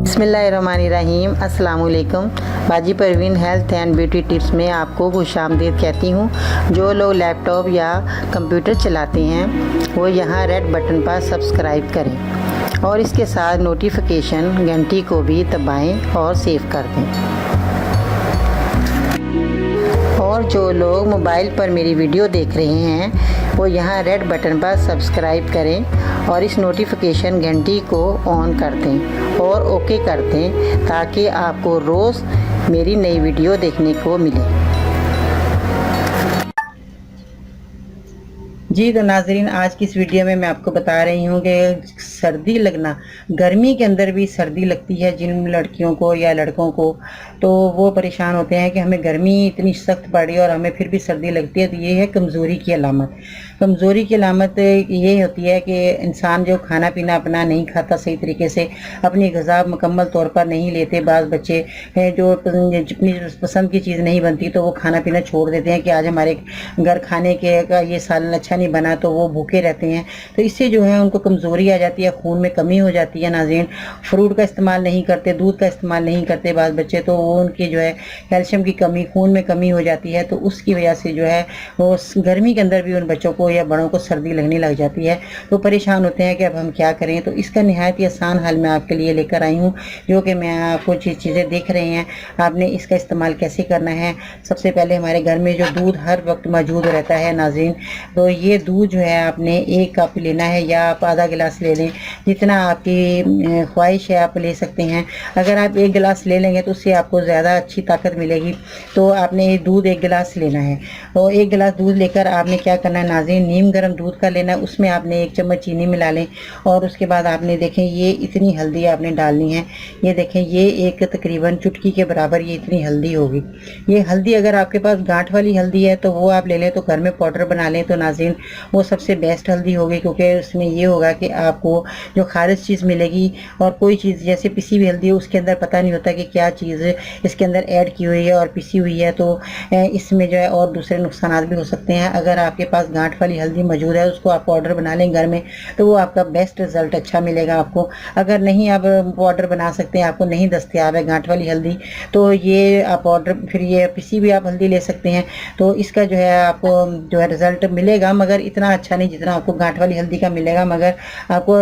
बिस्मिल्लाहिर्रहमानिर्रहीम। अस्सलाम वालेकुम। बाजी Parveen health and beauty tips में आपको खुशामदीद कहती हूँ। जो लोग लैपटॉप या कंप्यूटर चलाते हैं वो यहाँ रेड बटन पर सब्सक्राइब करें और इसके साथ नोटिफिकेशन घंटी को भी दबाएं और सेव कर दें। और जो लोग मोबाइल पर मेरी वीडियो देख रहे हैं वो यहाँ रेड बटन पर सब्सक्राइब करें और इस नोटिफिकेशन घंटी को ऑन कर दें और ओके कर दें ताकि आपको रोज़ मेरी नई वीडियो देखने को मिले। जी तो नाज़रीन, आज की इस वीडियो में मैं आपको बता रही हूँ कि सर्दी लगना, गर्मी के अंदर भी सर्दी लगती है जिन लड़कियों को या लड़कों को, तो वो परेशान होते हैं कि हमें गर्मी इतनी सख्त पड़ रही है और हमें फिर भी सर्दी लगती है। तो ये है कमज़ोरी की अलामत। कमज़ोरी की अलामत ये होती है कि इंसान जो खाना पीना अपना नहीं खाता सही तरीके से, अपनी ग़िज़ा मुकम्मल तौर पर नहीं लेते। बाज़ बच्चे हैं जो जितनी पसंद की चीज़ नहीं बनती तो वो खाना पीना छोड़ देते हैं कि आज हमारे घर खाने के का ये सालन अच्छा नहीं बना, तो वो भूखे रहते हैं। तो इससे जो है उनको कमज़ोरी आ जाती है, खून में कमी हो जाती है। नाज़रीन, फ्रूट का इस्तेमाल नहीं करते, दूध का इस्तेमाल नहीं करते बाज़ बच्चे, तो वो उनकी जो है कैल्शियम की कमी, खून में कमी हो जाती है। तो उसकी वजह से जो है वो गर्मी के अंदर भी उन बच्चों को या बड़ों को सर्दी लगने लग जाती है। तो परेशान होते हैं कि अब हम क्या करें। तो इसका निहायत ही आसान हल मैं आपके लिए लेकर आई हूँ, जो कि मैं आपको चीज़ें देख रहे हैं आपने इसका इस्तेमाल कैसे करना है। सबसे पहले हमारे घर में जो दूध हर वक्त मौजूद रहता है नाज़रीन, तो ये दूध जो है आपने 1 कप लेना है या आप आधा गिलास ले लें, जितना आपकी ख्वाहिश है आप ले सकते हैं। अगर आप 1 गिलास ले लेंगे तो उससे आपको ज़्यादा अच्छी ताकत मिलेगी। तो आपने दूध 1 गिलास लेना है और 1 गिलास दूध लेकर आपने क्या करना है नाज़रीन, नीम गर्म दूध का लेना है, उसमें आपने 1 चम्मच चीनी मिला लें और उसके बाद आपने देखें ये इतनी हल्दी आपने डालनी है। ये देखें ये एक तकरीबन चुटकी के बराबर ये इतनी हल्दी होगी। ये हल्दी अगर आपके पास गांठ वाली हल्दी है तो वो आप ले लें, तो घर में पाउडर बना लें तो नाज़रीन वो सबसे बेस्ट हल्दी होगी, क्योंकि उसमें ये होगा कि आपको जो खारिज चीज़ मिलेगी। और कोई चीज़ जैसे पिसी हुई हल्दी है उसके अंदर पता नहीं होता कि क्या चीज़ इसके अंदर ऐड की हुई है और पिसी हुई है, तो इसमें जो है और दूसरे नुकसान भी हो सकते हैं। अगर आपके पास गांठ वाली हल्दी मौजूद है उसको आप पाउडर बना लें घर में, तो वो आपका बेस्ट रिज़ल्ट अच्छा मिलेगा आपको। अगर नहीं आप पाउडर बना सकते हैं, आपको नहीं दस्तयाब है गांठ वाली हल्दी, तो ये आप पाउडर फिर ये पिसी भी आप हल्दी ले सकते हैं। तो इसका जो है आपको जो है रिज़ल्ट मिलेगा, मगर इतना अच्छा नहीं जितना आपको गांठ वाली हल्दी का मिलेगा, मगर आपको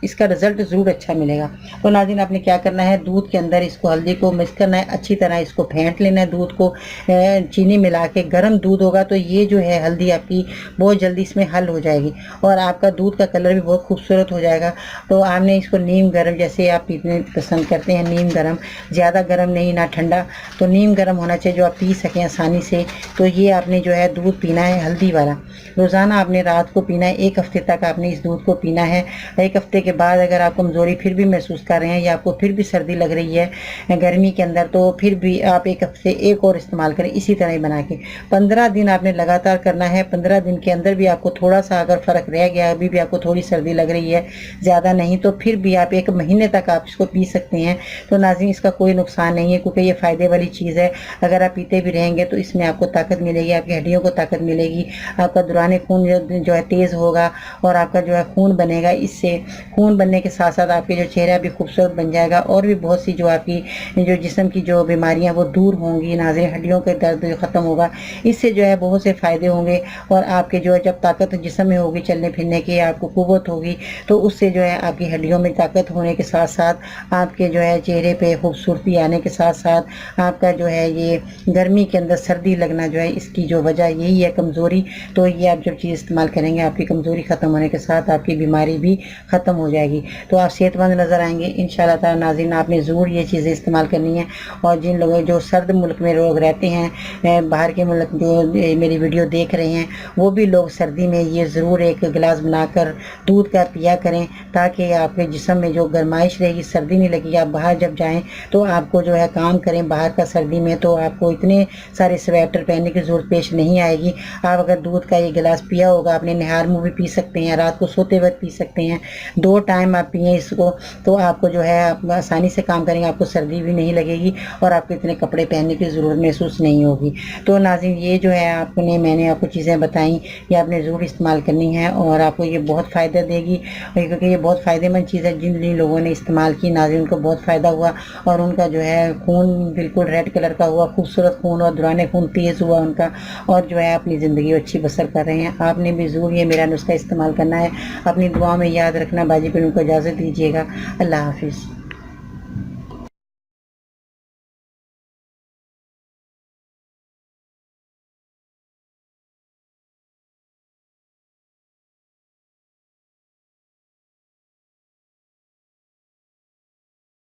इसका रिज़ल्ट ज़रूर अच्छा मिलेगा। तो नाज़रीन, आपने क्या करना है, दूध के अंदर इसको हल्दी को मिक्स करना है, अच्छी तरह इसको फेंट लेना है। दूध को चीनी मिला के, गर्म दूध होगा तो ये जो है हल्दी आपकी बहुत जल्दी इसमें हल हो जाएगी और आपका दूध का कलर भी बहुत खूबसूरत हो जाएगा। तो आपने इसको नीम गर्म, जैसे आप पीने पसंद करते हैं नीम गर्म, ज़्यादा गर्म नहीं ना ठंडा, तो नीम गर्म होना चाहिए जो आप पी सकें आसानी से। तो ये आपने जो है दूध पीना है हल्दी वाला, रोज़ाना आपने रात को पीना है। 1 हफ्ते तक आपने इस दूध को पीना है। 1 हफ्ते के बाद अगर आप कमज़ोरी फिर भी महसूस कर रहे हैं या आपको फिर भी सर्दी लग रही है गर्मी के अंदर, तो फिर भी आप 1 हफ्ते एक और इस्तेमाल करें इसी तरह ही बना के। 15 दिन आपने लगातार करना है। 15 दिन के अंदर भी आपको थोड़ा सा अगर फ़र्क रह गया, अभी भी आपको थोड़ी सर्दी लग रही है, ज़्यादा नहीं, तो फिर भी आप 1 महीने तक आप इसको पी सकते हैं। तो नाज़रीन, इसका कोई नुकसान नहीं है, क्योंकि ये फ़ायदे वाली चीज़ है। अगर आप पीते भी रहेंगे तो इसमें आपको ताकत मिलेगी, आपकी हड्डियों को ताकत मिलेगी, आपका दौरान खून जो है तेज़ होगा और आपका जो है खून बनेगा। इससे खून बनने के साथ साथ आपके जो चेहरा भी खूबसूरत बन जाएगा और भी बहुत सी जो आपकी जो जिस्म की जो बीमारियां वो दूर होंगी। नाज़रीन, हड्डियों के दर्द ख़त्म होगा, इससे जो है बहुत से फ़ायदे होंगे। और आपके जो है जब ताकत जिस्म में होगी, चलने फिरने की आपको क़ुव्वत होगी, तो उससे जो है आपकी हड्डियों में ताकत होने के साथ साथ आपके जो है चेहरे पे खूबसूरती आने के साथ साथ आपका जो है ये गर्मी के अंदर सर्दी लगना जो है इसकी जो वजह यही है कमज़ोरी। तो ये आप जब चीज़ इस्तेमाल करेंगे आपकी कमज़ोरी ख़त्म होने के साथ आपकी बीमारी भी ख़त्म हो जाएगी, तो आप सेहतमंद नज़र आएंगे इंशाअल्लाह ताला। नाज़रीन, आपने ज़रूर ये चीज़ें इस्तेमाल करनी है। और जिन लोगों जो सर्द मुल्क में लोग रहते हैं, बाहर के मुल्क जो मेरी वीडियो देख रहे हैं, वो भी लोग सर्दी में ये ज़रूर 1 गिलास बनाकर दूध का पिया करें, ताकि आपके जिस्म में जो गर्माइश रहेगी, सर्दी नहीं लगेगी। आप बाहर जब जाएँ तो आपको जो है काम करें बाहर का सर्दी में, तो आपको इतने सारे स्वेटर पहनने की ज़रूरत पेश नहीं आएगी। आप अगर दूध का 1 गिलास पिया होगा, आपने नहार मुँह भी पी सकते हैं, रात को सोते वक्त पी सकते हैं, 2 टाइम आप पिए इसको, तो आपको जो है आप आसानी से काम करेंगे, आपको सर्दी भी नहीं लगेगी और आपको इतने कपड़े पहनने की ज़रूरत महसूस नहीं होगी। तो नाज़रीन, ये जो है आपने मैंने आपको चीज़ें बताई, یہ آپ نے ضرور استعمال کرنی ہے اور آپ کو یہ بہت فائدہ دے گی، کیونکہ یہ بہت فائدہ مند چیز ہے۔ جن لوگوں نے استعمال کی ناظرین ان کو بہت فائدہ ہوا اور ان کا جو ہے خون بالکل ریڈ کلر کا ہوا، خوبصورت خون اور دوران خون تیز ہوا ان کا، اور جو ہے اپنی زندگی اچھی بسر کر رہے ہیں۔ آپ نے بھی ضرور یہ میرا نسخہ استعمال کرنا ہے۔ اپنی دعا میں یاد رکھنا۔ باجی پھر ان کو اجازت دیجیے گا۔ اللہ حافظ۔